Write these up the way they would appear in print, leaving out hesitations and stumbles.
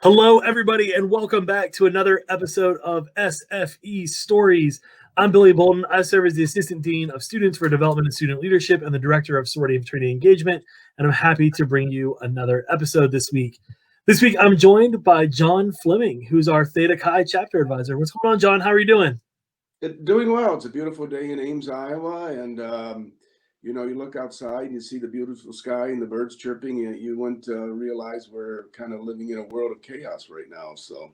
Hello, everybody, and welcome back to another episode of SFE Stories. I'm Billy Bolden. I serve as the Assistant Dean of Students for Development and Student Leadership and the Director of Sorority and Fraternity Engagement, and I'm happy to bring you another episode this week. This week, I'm joined by Jon Fleming, who's our Theta Chi chapter advisor. What's going on, Jon? How are you doing? Doing well. It's a beautiful day in Ames, Iowa, and you look outside and you see the beautiful sky and the birds chirping, and you wouldn't realize we're kind of living in a world of chaos right now. So,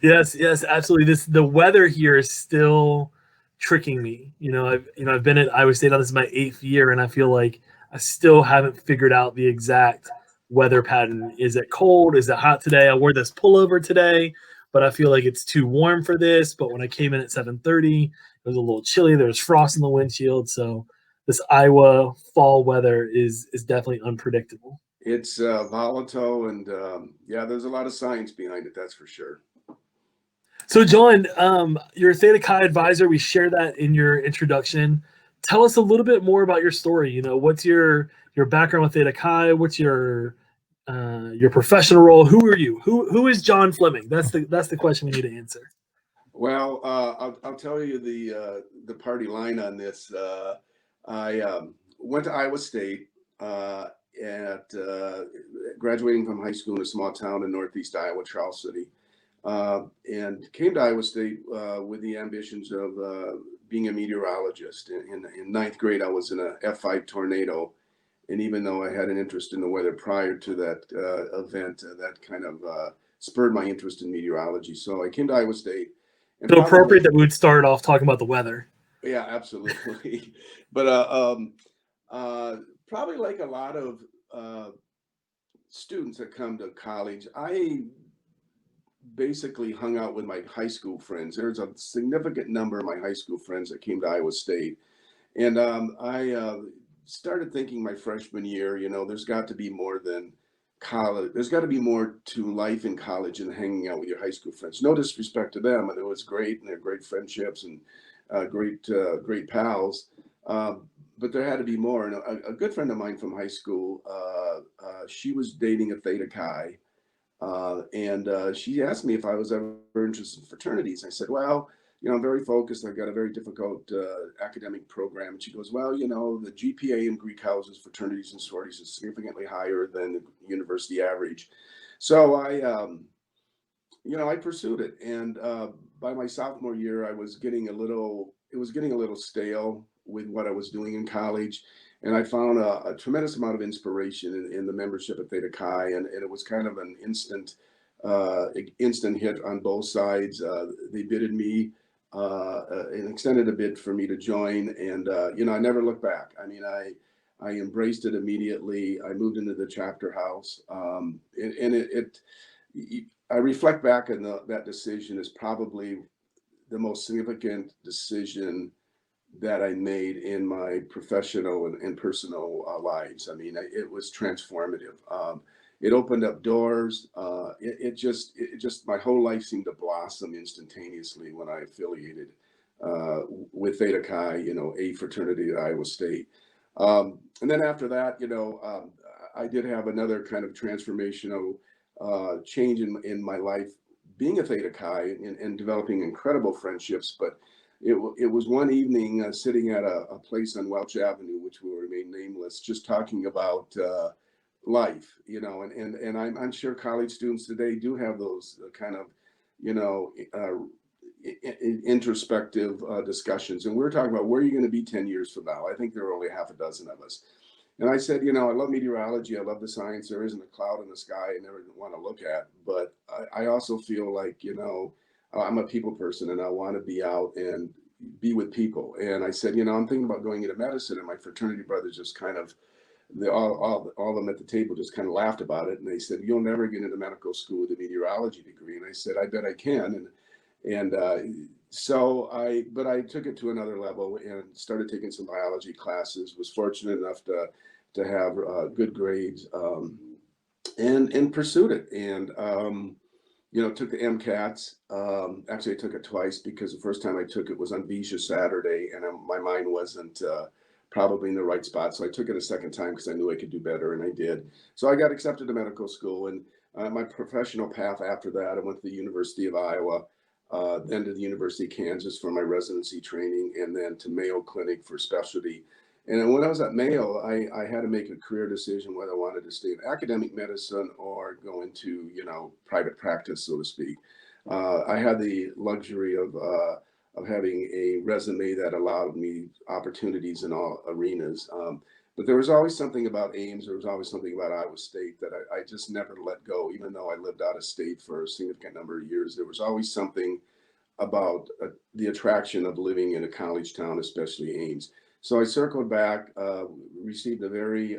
Yes, absolutely. The weather here is still tricking me. I've been at Iowa State. This is my 8th year, and I feel like I still haven't figured out the exact weather pattern. Is it cold? Is it hot today? I wore this pullover today, but I feel like it's too warm for this. But when I came in at 7:30, it was a little chilly. There was frost in the windshield, so this Iowa fall weather is definitely unpredictable. it's volatile, and yeah, there's a lot of science behind it. That's for sure. So, Jon, you're a Theta Chi advisor. We share that in your introduction. Tell us a little bit more about your story. What's your background with Theta Chi? What's your professional role? Who are you? Who is Jon Fleming? That's the question we need to answer. Well, I'll tell you the party line on this. I went to Iowa State at graduating from high school in a small town in northeast Iowa, Charles City. And came to Iowa State with the ambitions of being a meteorologist. In ninth grade, I was in a F5 tornado. And even though I had an interest in the weather prior to that event, that kind of spurred my interest in meteorology. So I came to Iowa State. And So probably, appropriate that we would start off talking about the weather. yeah, absolutely. But probably like a lot of students that come to college, I basically hung out with my high school friends. There's a significant number of my high school friends that came to Iowa State. And I started thinking my freshman year, there's got to be more than college. There's got to be more to life in college than hanging out with your high school friends. No disrespect to them. And it was great. And they're great friendships and great pals. But there had to be more. And a good friend of mine from high school, she was dating a Theta Chi. And she asked me if I was ever interested in fraternities. I said, well, I'm very focused. I've got a very difficult academic program. And she goes, well, the GPA in Greek houses, fraternities and sororities is significantly higher than the university average. So I pursued it. And by my sophomore year, it was getting a little stale with what I was doing in college. And I found a tremendous amount of inspiration in the membership at Theta Chi, and it was kind of an instant hit on both sides. They bidded me and extended a bid for me to join, and I never looked back. I mean, I embraced it immediately. I moved into the chapter house, I reflect back on that decision as probably the most significant decision that I made in my professional and personal lives. I mean, it was transformative. It opened up doors. It just my whole life seemed to blossom instantaneously when I affiliated with Theta Chi, a fraternity at Iowa State. And then after that, I did have another kind of transformational change in my life, being a Theta Chi and developing incredible friendships, but it was one evening sitting at a place on Welch Avenue, which will remain nameless, just talking about life, and I'm sure college students today do have those kind of, introspective discussions. And we're talking about where are you going to be 10 years from now? I think there are only half a dozen of us. And I said, I love meteorology. I love the science. There isn't a cloud in the sky I never want to look at. But I also feel like, I'm a people person and I want to be out and be with people. And I said, I'm thinking about going into medicine. And my fraternity brothers just kind of, all of them at the table just kind of laughed about it. And they said, you'll never get into medical school with a meteorology degree. And I said, I bet I can. But I took it to another level and started taking some biology classes, was fortunate enough to have good grades, and pursued it. And, took the MCATs. Actually, I took it twice because the first time I took it was on Visha Saturday, and my mind wasn't probably in the right spot. So I took it a second time because I knew I could do better, and I did. So I got accepted to medical school, and My professional path after that, I went to the University of Iowa, then to the University of Kansas for my residency training, and then to Mayo Clinic for specialty. And when I was at Mayo, I had to make a career decision whether I wanted to stay in academic medicine or go into, private practice, so to speak. I had the luxury of having a resume that allowed me opportunities in all arenas. But there was always something about Ames, there was always something about Iowa State that I just never let go, even though I lived out of state for a significant number of years. There was always something about the attraction of living in a college town, especially Ames. So I circled back, received a very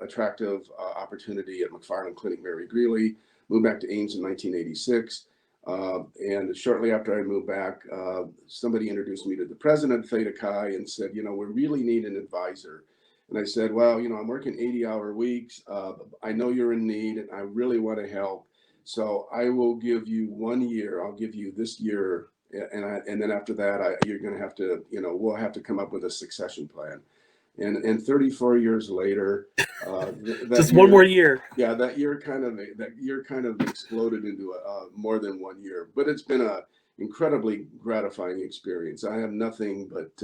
attractive opportunity at McFarland Clinic, Mary Greeley, moved back to Ames in 1986. And shortly after I moved back, somebody introduced me to the president of Theta Chi and said, we really need an advisor. And I said, well, I'm working 80-hour weeks. I know you're in need and I really want to help. So I will give you 1 year. I'll give you this year. And then after that, you're going to have to, we'll have to come up with a succession plan. And 34 years later, just one more year. Yeah, that year kind of exploded into more than 1 year. But it's been a incredibly gratifying experience. I have nothing but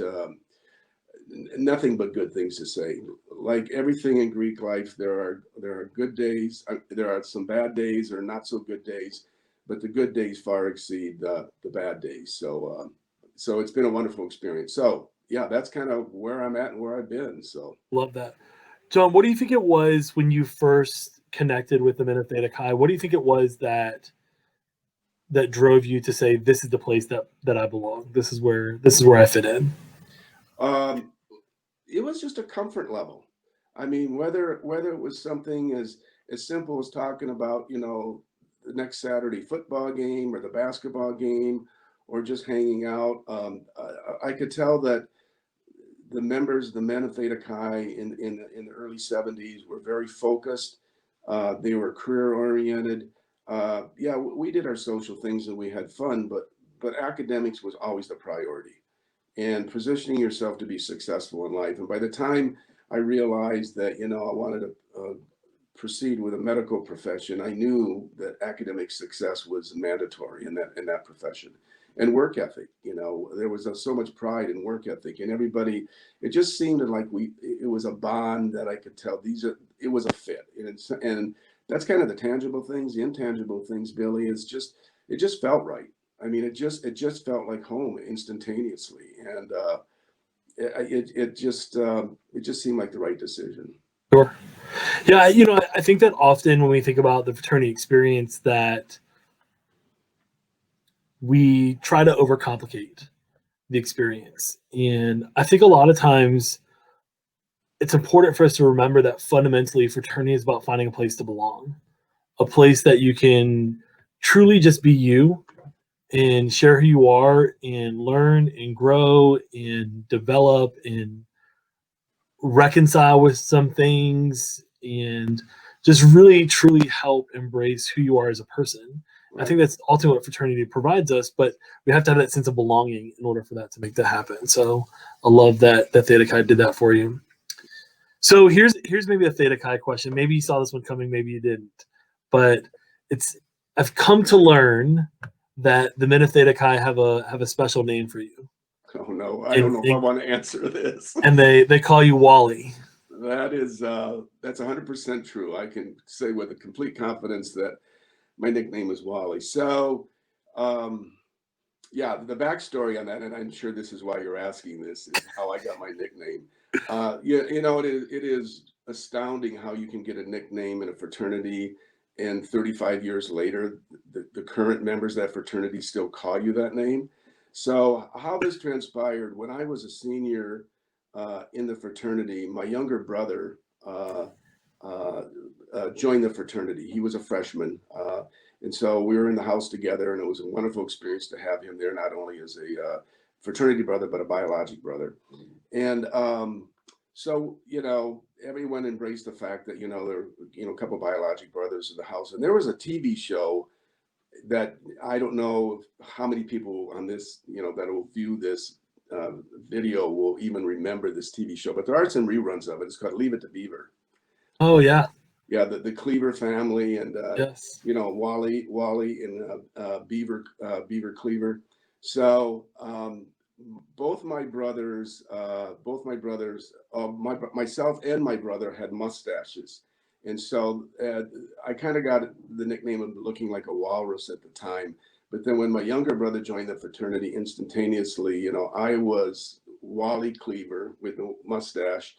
good things to say. Like everything in Greek life, there are good days, there are some bad days or not so good days, but the good days far exceed the bad days. So it's been a wonderful experience. So yeah, that's kind of where I'm at and where I've been. So love that. John, what do you think it was when you first connected with the men of Theta Chi? What do you think it was that drove you to say, this is the place that I belong? This is where I fit in? It was just a comfort level. I mean, whether it was something as simple as talking about, the next Saturday football game or the basketball game, or just hanging out, I could tell that the men of Theta Chi in the early 70s were very focused. They were career oriented. Yeah, we did our social things and we had fun, but academics was always the priority, and positioning yourself to be successful in life. And by the time I realized that, I wanted to proceed with a medical profession, I knew that academic success was mandatory in that profession. And work ethic, there was so much pride in work ethic, and everybody, it just seemed like it was a bond that I could tell it was a fit. And that's kind of the tangible things. The intangible things, Billy, it just felt right. I mean, it just felt like home instantaneously, and it just seemed like the right decision. Sure. Yeah, I think that often when we think about the fraternity experience, that we try to overcomplicate the experience, and I think a lot of times it's important for us to remember that fundamentally fraternity is about finding a place to belong, a place that you can truly just be you and share who you are and learn and grow and develop and reconcile with some things and just really truly help embrace who you are as a person. Right. I think that's ultimately what fraternity provides us, but we have to have that sense of belonging in order for that to make that happen. So I love that Theta Chi did that for you. So here's maybe a Theta Chi question. Maybe you saw this one coming, maybe you didn't. But I've come to learn that the men of Theta Chi have a special name for you. Oh no, I don't know if I want to answer this. And they call you Wally. That's 100% true. I can say with a complete confidence that my nickname is Wally. So, yeah, the backstory on that, and I'm sure this is why you're asking this, is how I got my nickname. It is astounding how you can get a nickname in a fraternity, and 35 years later, the current members of that fraternity still call you that name. So how this transpired, when I was a senior in the fraternity, my younger brother joined the fraternity. He was a freshman. And so we were in the house together, and it was a wonderful experience to have him there, not only as a fraternity brother, but a biologic brother. And so, everyone embraced the fact that, there were, a couple of biologic brothers in the house. And there was a TV show that I don't know how many people on this, that will view this video will even remember this TV show, but there are some reruns of it. It's called Leave It to Beaver. Oh, yeah. yeah, the Cleaver family, and Yes. Wally and Beaver Cleaver. So myself and my brother had mustaches, and so I kind of got the nickname of looking like a walrus at the time. But then when my younger brother joined the fraternity, instantaneously, I was Wally Cleaver with the mustache,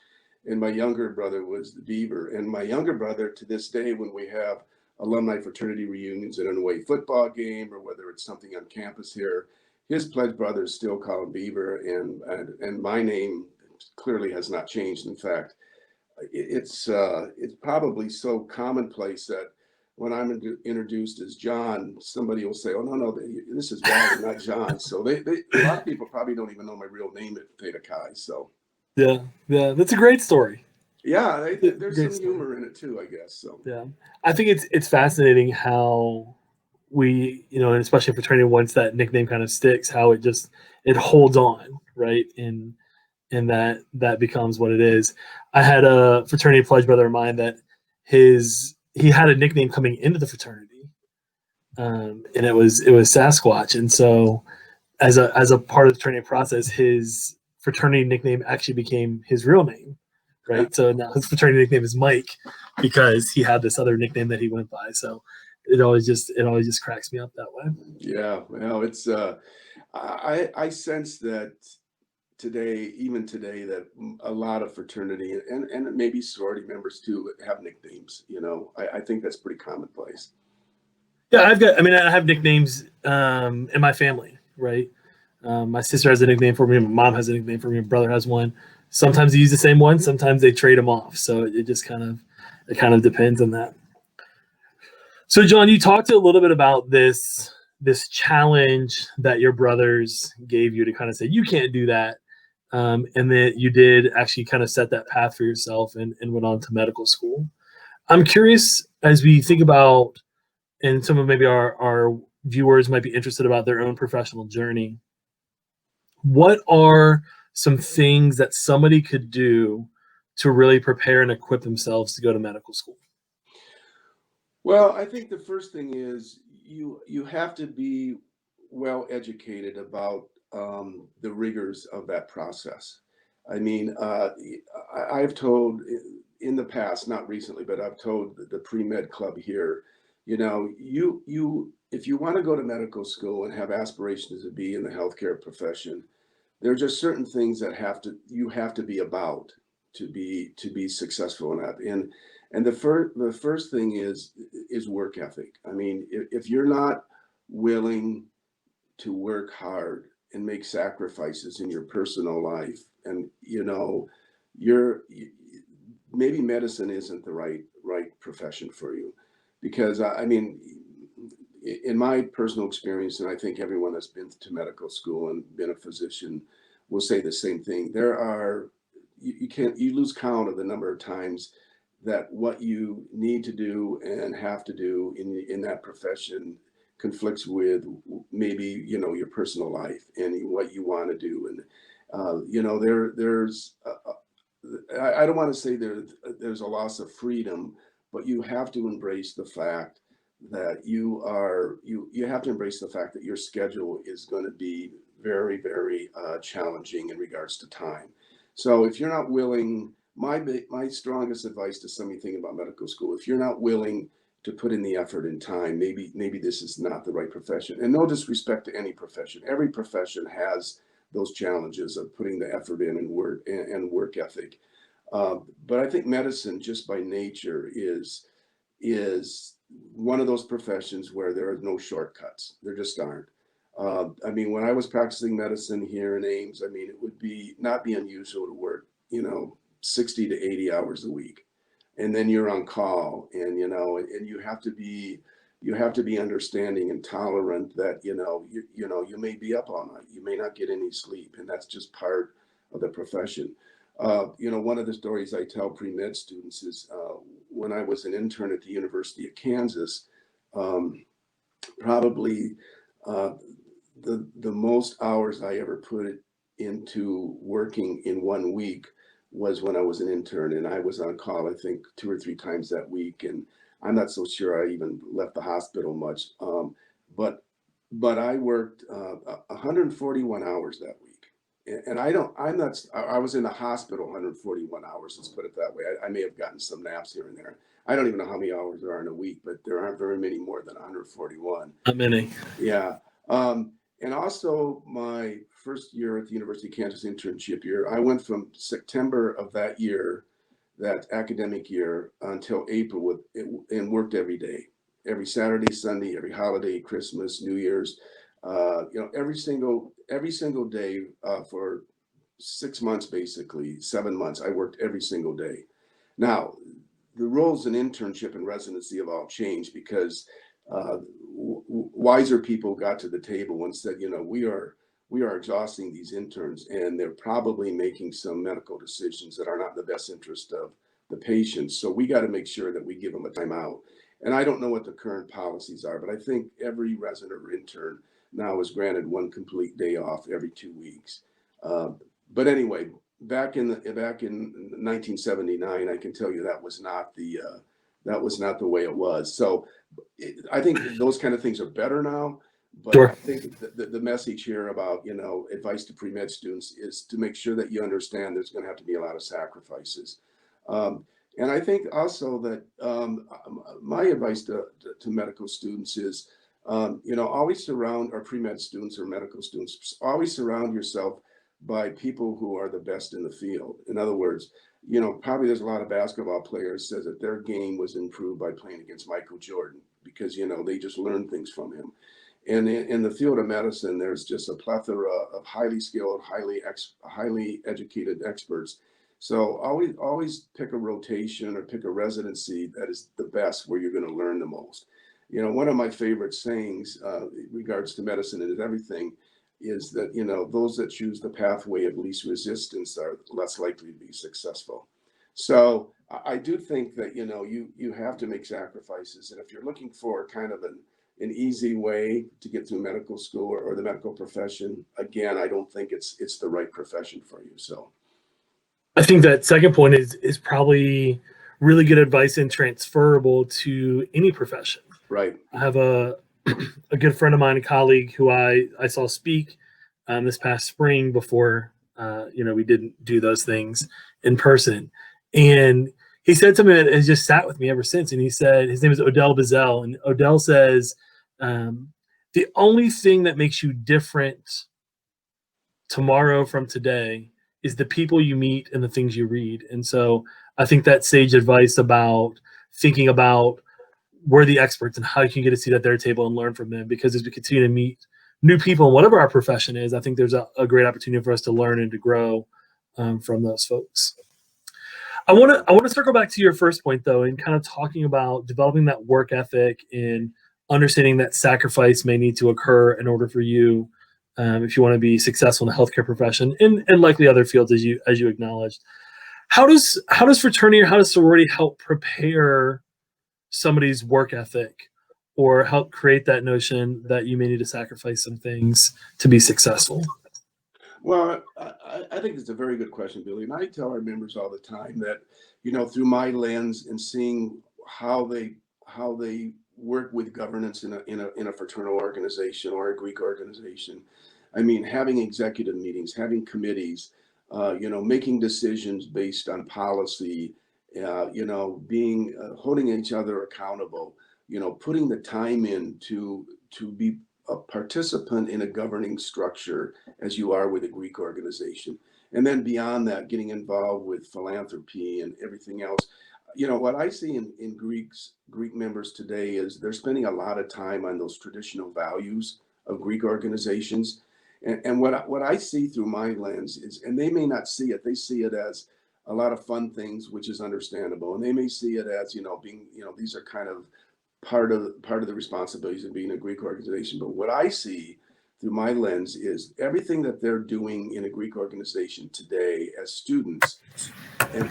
and my younger brother was the Beaver. And my younger brother, to this day, when we have alumni fraternity reunions at an away football game, or whether it's something on campus here, his pledge brothers still call him Beaver, and my name clearly has not changed. In fact, it's probably so commonplace that when I'm introduced as John, somebody will say, "Oh, no, this is Wally, not John." So a lot of people probably don't even know my real name at Theta Chi. So Yeah, yeah, that's a great story. yeah, It's a there's great some story. humor in it too, I guess. So Yeah, I think it's fascinating how we, and especially fraternity, once that nickname kind of sticks, how it holds on, right? And that becomes what it is. I had a fraternity pledge brother of mine that he had a nickname coming into the fraternity, and it was Sasquatch, and so as a part of the fraternity process, his fraternity nickname actually became his real name, right? So now his fraternity nickname is Mike because he had this other nickname that he went by. So it always just cracks me up that way. yeah, well, it's I sense that even today, that a lot of fraternity and maybe sorority members too have nicknames. I think that's pretty commonplace. Yeah, I have nicknames in my family, right? My sister has a nickname for me. My mom has a nickname for me. My brother has one. Sometimes they use the same one. Sometimes they trade them off. So it kind of depends on that. So, John, you talked a little bit about this challenge that your brothers gave you to kind of say you can't do that, and that you did actually kind of set that path for yourself and went on to medical school. I'm curious as we think about, and some of maybe our viewers might be interested about their own professional journey. What are some things that somebody could do to really prepare and equip themselves to go to medical school? Well, I think the first thing is you have to be well educated about the rigors of that process. I mean, I've told in the past, not recently, but I've told the pre-med club here, you if you want to go to medical school and have aspirations to be in the healthcare profession, there are just certain things that you have to be about to be successful in that. And the first thing is work ethic. I mean, if you're not willing to work hard and make sacrifices in your personal life, and you're maybe medicine isn't the right profession for you, because I mean, in my personal experience, and I think everyone that's been to medical school and been a physician will say the same thing. You lose count of the number of times that what you need to do and have to do in that profession conflicts with maybe your personal life and what you want to do. And there's I don't want to say there's a loss of freedom, but you have to embrace the fact that you have to embrace the fact that your schedule is going to be very, very challenging in regards to time. So if you're not willing, my strongest advice to somebody thinking about medical school, if you're not willing to put in the effort and time, maybe this is not the right profession. And no disrespect to any profession. Every profession has those challenges of putting the effort in and work ethic. But I think medicine, just by nature, is one of those professions where there are no shortcuts. There just aren't. I mean, when I was practicing medicine here in Ames, I mean, it would not be unusual to work, 60 to 80 hours a week, and then you're on call, and you have to be understanding and tolerant that you may be up all night, you may not get any sleep, and that's just part of the profession. One of the stories I tell pre-med students is when I was an intern at the University of Kansas, um, probably uh, the most hours I ever put into working in one week was when I was an intern, and I was on call, I think 2 or 3 times that week. And I'm not so sure I even left the hospital much. But I worked 141 hours that week. And I was in the hospital 141 hours, let's put it that way. I may have gotten some naps here and there. I don't even know how many hours there are in a week, but there aren't very many more than 141. Not many. Yeah. And also my first year at the University of Kansas internship year, I went from September of that year, that academic year, until April and worked every day, every Saturday, Sunday, every holiday, Christmas, New Year's, every single day for 6 months, basically 7 months. I worked every single day. Now, the roles in internship and residency have all changed because wiser people got to the table and said, we are exhausting these interns, and they're probably making some medical decisions that are not in the best interest of the patients. So we got to make sure that we give them a timeout. And I don't know what the current policies are, but I think every resident or intern now is granted one complete day off every 2 weeks. But anyway, back in 1979, I can tell you that was not the way it was. So I think those kind of things are better now. But Sure. I think the message here about, advice to pre-med students is to make sure that you understand there's going to have to be a lot of sacrifices. And I think also that my advice to medical students is, always surround our pre-med students or medical students, always surround yourself by people who are the best in the field. In other words, probably there's a lot of basketball players says that their game was improved by playing against Michael Jordan because, they just learned things from him. And in the field of medicine, there's just a plethora of highly skilled, highly educated experts. So always pick a rotation or pick a residency that is the best, where you're going to learn the most. One of my favorite sayings in regards to medicine and everything is that, those that choose the pathway of least resistance are less likely to be successful. So I do think that, you have to make sacrifices. And if you're looking for kind of an easy way to get through medical school or the medical profession, again, I don't think it's the right profession for you. So I think that second point is probably really good advice and transferable to any profession. right. I have a a good friend of mine, a colleague who I saw speak this past spring before we didn't do those things in person, and he said something that has just sat with me ever since. And he said his name is Odell Bazell, and Odell says the only thing that makes you different tomorrow from today is the people you meet and the things you read. And so I think that sage advice about thinking about we're the experts and how you can get a seat at their table and learn from them, because as we continue to meet new people in whatever our profession is, I think there's a great opportunity for us to learn and to grow from those folks. I want to circle back to your first point though, and kind of talking about developing that work ethic and understanding that sacrifice may need to occur in order for you, if you want to be successful in the healthcare profession and likely other fields, as you acknowledged. How does fraternity or how does sorority help prepare somebody's work ethic, or help create that notion that you may need to sacrifice some things to be successful? Well, I think it's a very good question, Billy. And I tell our members all the time that, through my lens and seeing how they work with governance in a fraternal organization or a Greek organization. I mean, having executive meetings, having committees, making decisions based on policy, being holding each other accountable, putting the time in to be a participant in a governing structure as you are with a Greek organization. And then beyond that, getting involved with philanthropy and everything else. What I see in Greek members today is they're spending a lot of time on those traditional values of Greek organizations. And what I see through my lens is, and they may not see it, they see it as a lot of fun things, which is understandable. And they may see it as, being, these are kind of part of the responsibilities of being a Greek organization. But what I see through my lens is everything that they're doing in a Greek organization today as students, and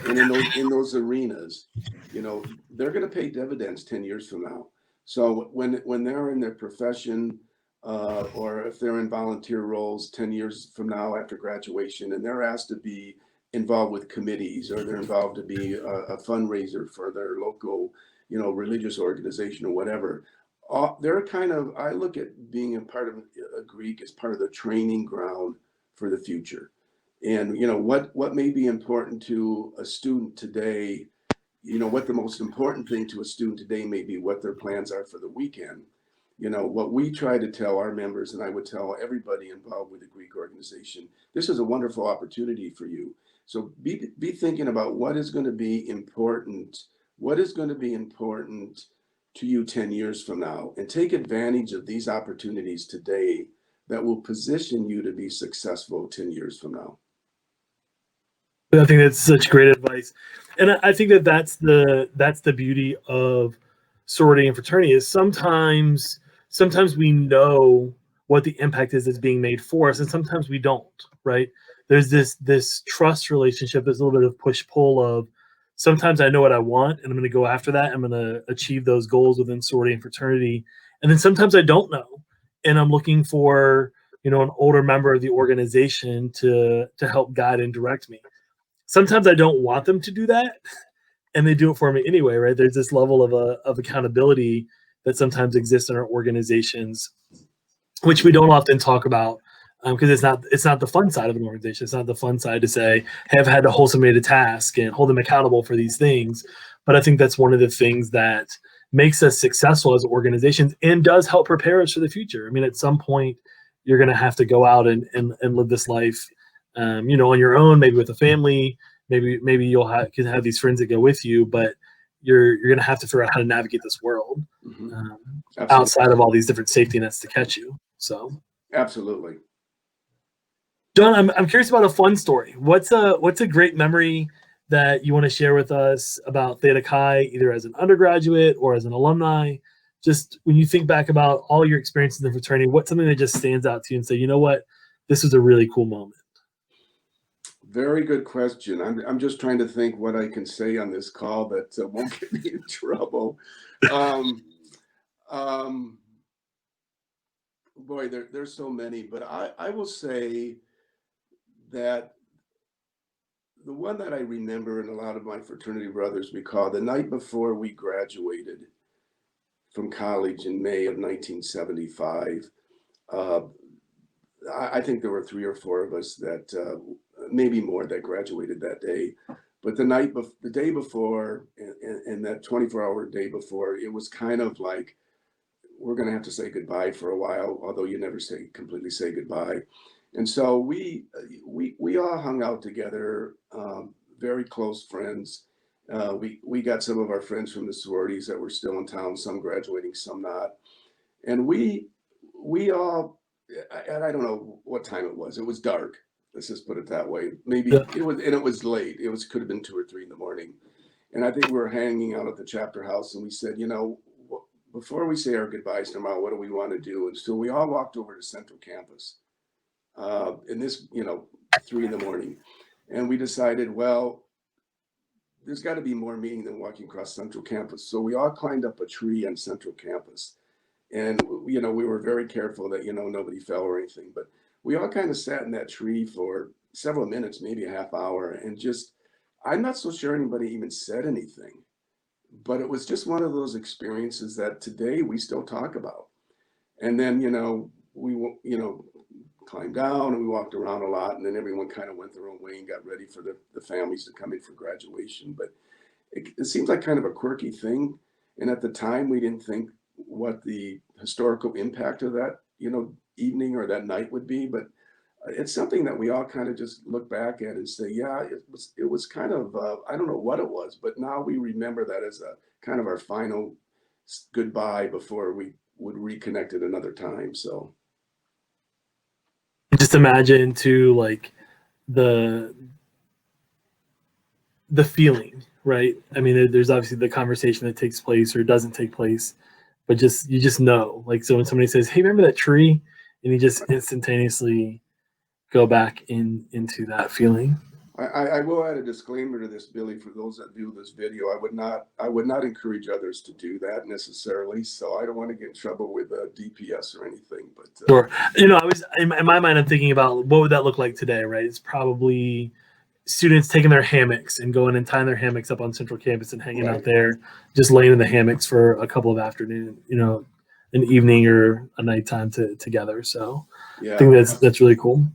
in those arenas, they're going to pay dividends 10 years from now. So when they're in their profession, or if they're in volunteer roles 10 years from now after graduation, and they're asked to be involved with committees, or they're involved to be a fundraiser for their local, religious organization or whatever. They're kind of, I look at being a part of a Greek as part of the training ground for the future. And, what may be important to a student today, what the most important thing to a student today may be what their plans are for the weekend. What we try to tell our members, and I would tell everybody involved with the Greek organization, this is a wonderful opportunity for you. So be thinking about what is going to be important, to you 10 years from now, and take advantage of these opportunities today that will position you to be successful 10 years from now. I think that's such great advice, and I think that that's the beauty of sorority and fraternity is sometimes we know what the impact is that's being made for us, and sometimes we don't. Right? There's this trust relationship. There's a little bit of push pull of sometimes I know what I want and I'm going to go after that. I'm going to achieve those goals within sorority and fraternity, and then sometimes I don't know, and I'm looking for an older member of the organization to help guide and direct me. Sometimes I don't want them to do that, and they do it for me anyway, right? There's this level of accountability that sometimes exists in our organizations, which we don't often talk about because it's not the fun side of an organization. It's not the fun side to say, hey, I've had to hold somebody to task and hold them accountable for these things. But I think that's one of the things that makes us successful as organizations and does help prepare us for the future. I mean, at some point, you're going to have to go out and live this life on your own, maybe with a family, maybe you'll can have these friends that go with you, but you're going to have to figure out how to navigate this world outside of all these different safety nets to catch you. So, absolutely, Jon, I'm curious about a fun story. What's a great memory that you want to share with us about Theta Chi, either as an undergraduate or as an alumni? Just when you think back about all your experiences in the fraternity, what's something that just stands out to you and say, you know what, this was a really cool moment? Very good question. I'm just trying to think what I can say on this call that won't get me in trouble. Boy, there's so many, but I will say that the one that I remember, and a lot of my fraternity brothers recall, the night before we graduated from college in May of 1975. I think there were 3 or 4 of us that maybe more that graduated that day. But the day before, and that 24-hour day before, it was kind of like, we're going to have to say goodbye for a while, although you never completely say goodbye. And so we all hung out together, very close friends. We got some of our friends from the sororities that were still in town, some graduating, some not. And we all, and I don't know what time it was. It was dark. Let's just put it that way. Maybe it was, and it was late. Could have been 2 or 3 in the morning. And I think we were hanging out at the chapter house, and we said, before we say our goodbyes tomorrow, what do we want to do? And so we all walked over to Central Campus, in this, 3 in the morning, and we decided, well, there's got to be more meaning than walking across Central Campus. So we all climbed up a tree on Central Campus, and we were very careful that nobody fell or anything, but we all kind of sat in that tree for several minutes, maybe a half hour, and just, I'm not so sure anybody even said anything, but it was just one of those experiences that today we still talk about. And then we climbed down and we walked around a lot, and then everyone kind of went their own way and got ready for the families to come in for graduation. But it seems like kind of a quirky thing, and at the time we didn't think what the historical impact of that evening or that night would be, but it's something that we all kind of just look back at and say, yeah, it was kind of I don't know what it was, but now we remember that as a kind of our final goodbye before we would reconnect at another time. So just imagine too, like the feeling, right? I mean, there's obviously the conversation that takes place or doesn't take place, but you just know, like, so when somebody says, hey, remember that tree, and you just instantaneously go back into that feeling. I will add a disclaimer to this, Billy, for those that view this video. I would not encourage others to do that necessarily. So I don't want to get in trouble with DPS or anything. But sure, I was in my mind, I'm thinking about what would that look like today, right? It's probably students taking their hammocks and going and tying their hammocks up on Central Campus and hanging Right. out there, just laying in the hammocks for a couple of afternoon, an evening or a nighttime together. So I Yeah. think that's really cool.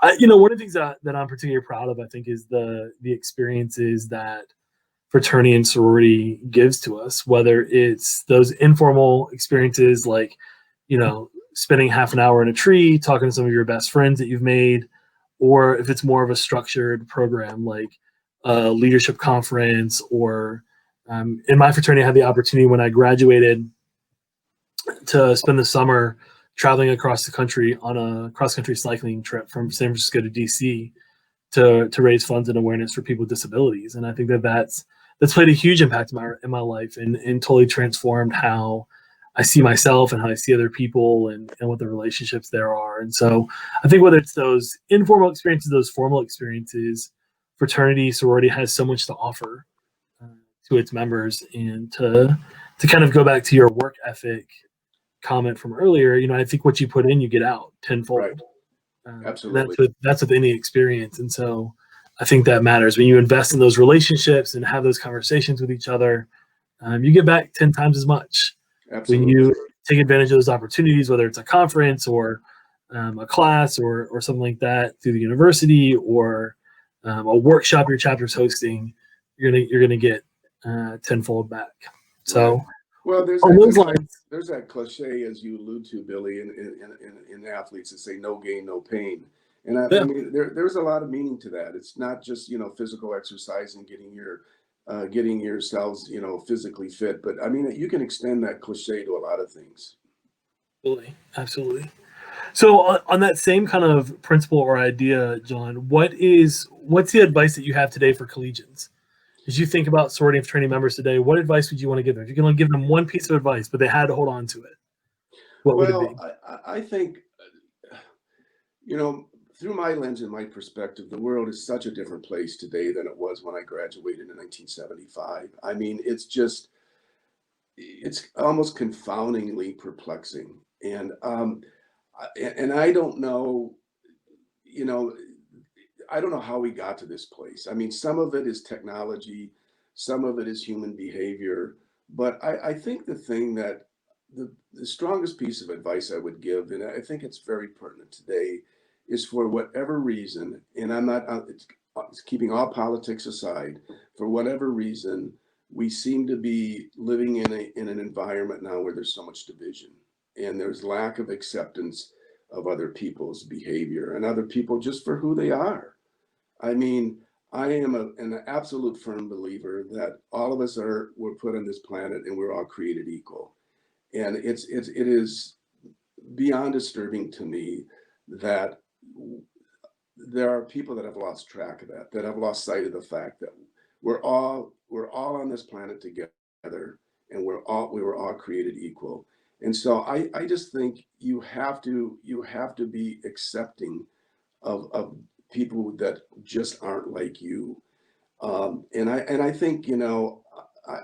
One of the things that I'm particularly proud of, I think, is the experiences that fraternity and sorority gives to us, whether it's those informal experiences like, spending half an hour in a tree, talking to some of your best friends that you've made, or if it's more of a structured program like a leadership conference, or in my fraternity, I had the opportunity when I graduated to spend the summer traveling across the country on a cross-country cycling trip from San Francisco to DC to raise funds and awareness for people with disabilities. And I think that's played a huge impact in my life, and totally transformed how I see myself and how I see other people, and what the relationships there are. And so I think whether it's those informal experiences, those formal experiences, fraternity, sorority has so much to offer uh, to its members. And to kind of go back to your work ethic comment from earlier, I think what you put in, you get out tenfold. Right. And Absolutely. that's with any experience. And so I think that matters when you invest in those relationships and have those conversations with each other. You get back 10 times as much when Absolutely. you take advantage of those opportunities, whether it's a conference or a class or something like that through the university, or a workshop your chapter's hosting. You're gonna get tenfold back. So Right. Well, on those lines, there's that cliche, as you allude to, Billy, in athletes that say no gain, no pain. And I yeah, mean, there's a lot of meaning to that. It's not just, physical exercise and getting yourselves, physically fit, but I mean, you can extend that cliche to a lot of things. absolutely, absolutely. So on that same kind of principle or idea, John, what's the advice that you have today for collegians? As you think about sorority and fraternity members today, what advice would you want to give them? If you can only give them one piece of advice, but they had to hold on to it, what would it Well, be? I think, you know, through my lens and my perspective, the world is such a different place today than it was when I graduated in 1975. I mean, it's almost confoundingly perplexing. And I don't know, you know, I don't know how we got to this place. I mean, some of it is technology, some of it is human behavior. But I think the thing that the strongest piece of advice I would give, and I think it's very pertinent today, is for whatever reason, and I'm not it's keeping all politics aside, for whatever reason, we seem to be living in an environment now where there's so much division, and there's lack of acceptance of other people's behavior and other people just for who they are. I mean, I am an absolute firm believer that all of us were put on this planet and we're all created equal. And it is beyond disturbing to me that there are people that have lost track of that, that have lost sight of the fact that we're all on this planet together, and we were all created equal. And so I just think you have to be accepting of people that just aren't like you. And I think,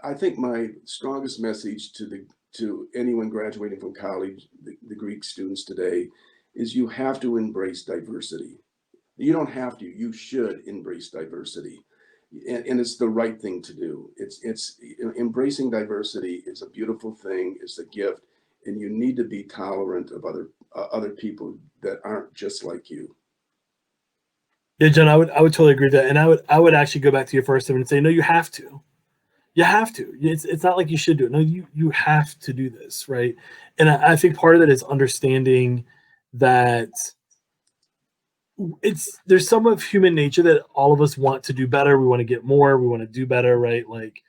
I think my strongest message to anyone graduating from college, the Greek students today, is you have to embrace diversity. You don't have to, you should embrace diversity. And it's the right thing to do. It's embracing diversity is a beautiful thing, it's a gift, and you need to be tolerant of other people that aren't just like you. Yeah, John, I would totally agree with that, and I would actually go back to your first statement and say, no, you have to. You have to. It's not like you should do it. No, you have to do this, right? And I think part of that is understanding that there's some of human nature that all of us want to do better. We want to get more. We want to do better, right? Like,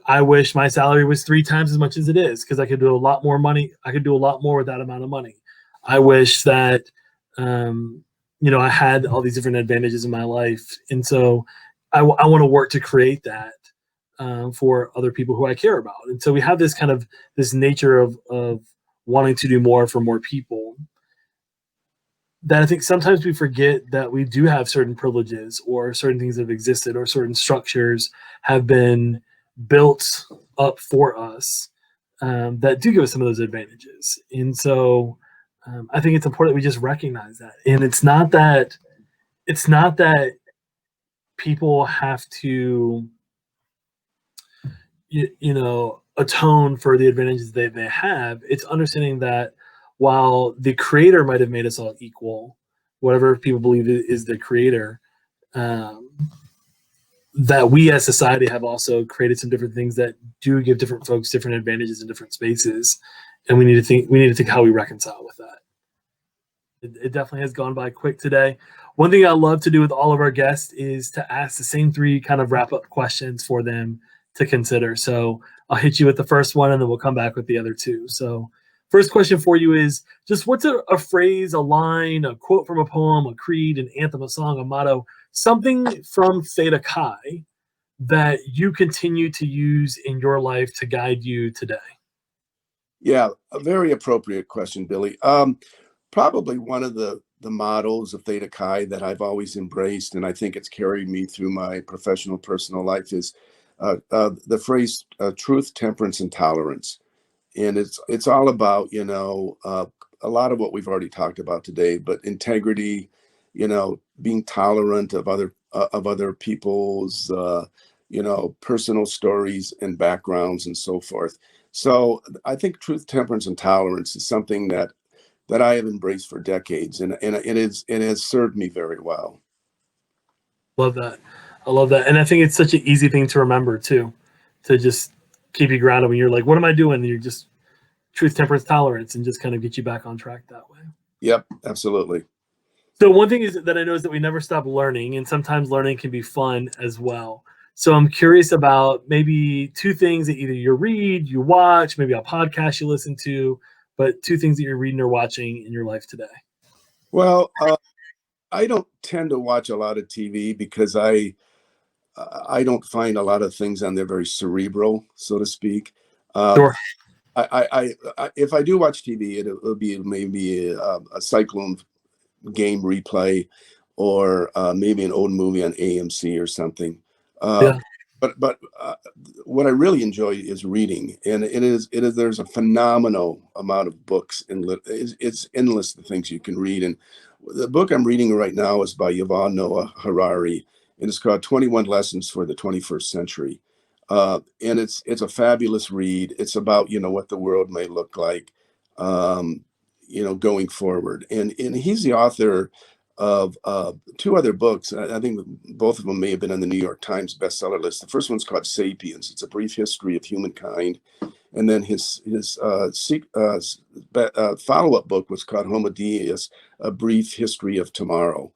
I wish my salary was 3 times as much as it is, because I could do a lot more money. I could do a lot more with that amount of money. I wish that, um, I had all these different advantages in my life, and so I want to work to create that for other people who I care about. And so we have this kind of this nature of wanting to do more for more people, that I think sometimes we forget that we do have certain privileges, or certain things that have existed, or certain structures have been built up for us, that do give us some of those advantages. And so I think it's important that we just recognize that. And it's not that people have to atone for the advantages they have. It's understanding that while the creator might have made us all equal, whatever people believe is the creator, um, that we as society have also created some different things that do give different folks different advantages in different spaces, and we need to think how we reconcile with that. It definitely has gone by quick today. One thing I love to do with all of our guests is to ask the same three kind of wrap up questions for them to consider. So I'll hit you with the first one and then we'll come back with the other two. So, first question for you is just what's a phrase, a line, a quote from a poem, a creed, an anthem, a song, a motto, something from Theta Chi that you continue to use in your life to guide you today? Yeah, a very appropriate question, Billy. Probably one of the models of Theta Chi that I've always embraced, and I think it's carried me through my professional, personal life is the phrase "truth, temperance, and tolerance." And it's all about a lot of what we've already talked about today, but integrity, being tolerant of other people's personal stories and backgrounds and so forth. So I think truth, temperance, and tolerance is something that I have embraced for decades, and it has served me very well. Love that. I love that. And I think it's such an easy thing to remember too, to just keep you grounded when you're like, what am I doing? And you're just truth, temperance, tolerance, and just kind of get you back on track that way. Yep, absolutely. So one thing is that I know is that we never stop learning, and sometimes learning can be fun as well. So I'm curious about maybe two things that either you read, you watch, maybe a podcast you listen to, but two things that you're reading or watching in your life today. Well, I don't tend to watch a lot of TV because I don't find a lot of things on there very cerebral, so to speak. Uh, Sure. if I do watch TV, it'll be maybe a Cyclone game replay, or maybe an old movie on AMC or something. Uh, Yeah. but what I really enjoy is reading, and it is there's a phenomenal amount of books, and it's endless the things you can read. And the book I'm reading right now is by Yuval Noah Harari, and it's called 21 Lessons for the 21st Century. And it's a fabulous read. It's about what the world may look like, um, going forward. And he's the author of two other books. I think both of them may have been on the New York Times bestseller list. The first one's called Sapiens. It's a brief history of humankind. And then his follow-up book was called Homo Deus, a brief history of tomorrow.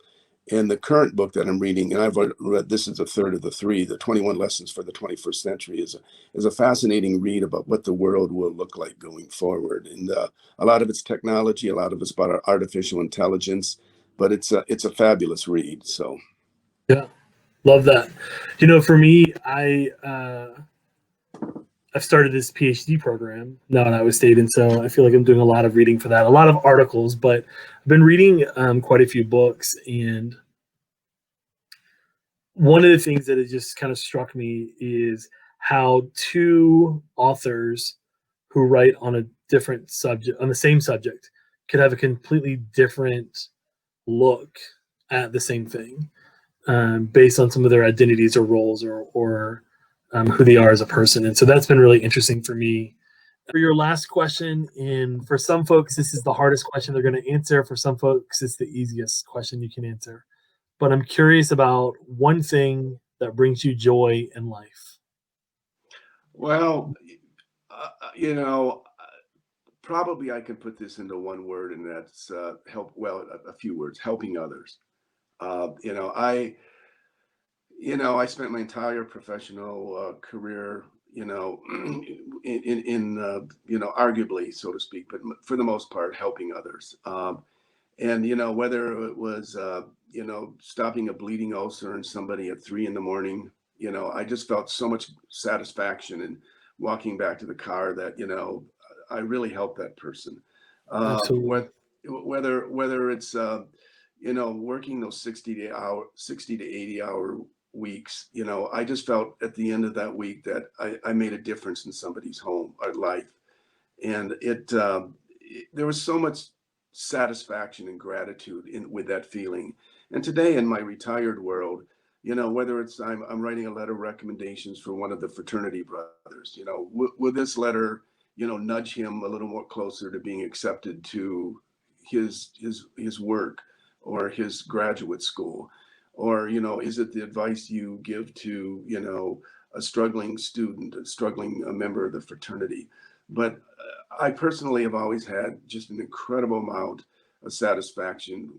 And the current book that I'm reading, and I've read, this is a third of the three, the 21 Lessons for the 21st Century, is a fascinating read about what the world will look like going forward. And a lot of it's technology, a lot of it's about artificial intelligence, but it's a fabulous read. So Yeah. Love that. For me, I've started this PhD program now at Iowa State, and so I feel like I'm doing a lot of reading for that, a lot of articles, but I've been reading quite a few books. And one of the things that has just kind of struck me is how two authors who write on a different subject, on the same subject, could have a completely different look at the same thing, based on some of their identities or roles, or who they are as a person. And so that's been really interesting for me. For your last question, and for some folks, this is the hardest question they're going to answer. For some folks, it's the easiest question you can answer. But I'm curious about one thing that brings you joy in life. well, uh, you know, probably I can put this into one word, and that's help. Well, a few words: helping others. Uh, you know, I I spent my entire professional career, in arguably, so to speak, but for the most part, helping others. And whether it was stopping a bleeding ulcer in somebody at 3 in the morning, I just felt so much satisfaction in walking back to the car that I really helped that person. Absolutely. Whether it's working those 60 to 80 hour weeks, I just felt at the end of that week that I made a difference in somebody's home or life. And there was so much satisfaction and gratitude with that feeling. And today in my retired world, You know, whether it's I'm writing a letter of recommendations for one of the fraternity brothers, you know, will this letter, you know, nudge him a little more closer to being accepted to his work or his graduate school? Or, you know, is it the advice you give to, you know, a struggling student, a struggling member of the fraternity? But I personally have always had just an incredible amount of satisfaction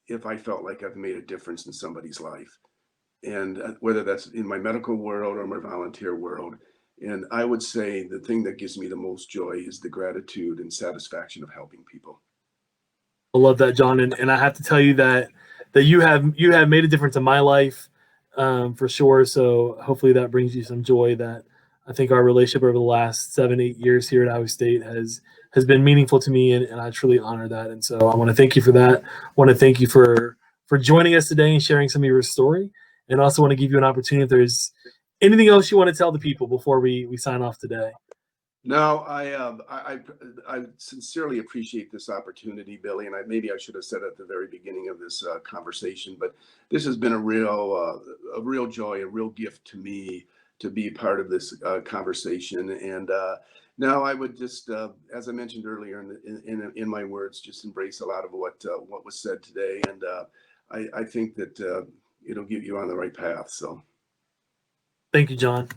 if I felt like I've made a difference in somebody's life, and whether that's in my medical world or my volunteer world. And I would say the thing that gives me the most joy is the gratitude and satisfaction of helping people. I love that, John, and I have to tell you that you have made a difference in my life, for sure. So hopefully that brings you some joy. That I think our relationship over the last 7-8 years here at Iowa State has been meaningful to me, and I truly honor that. And so I want to thank you for that. I want to thank you for joining us today and sharing some of your story, and also want to give you an opportunity if there's anything else you want to tell the people before we sign off today. No, I sincerely appreciate this opportunity, Billy, and maybe I should have said at the very beginning of this conversation, but this has been a real joy, a real gift to me to be part of this conversation. And now I would just, as I mentioned earlier in my words, just embrace a lot of what was said today, and I think that it'll get you on the right path. So, Thank you, John.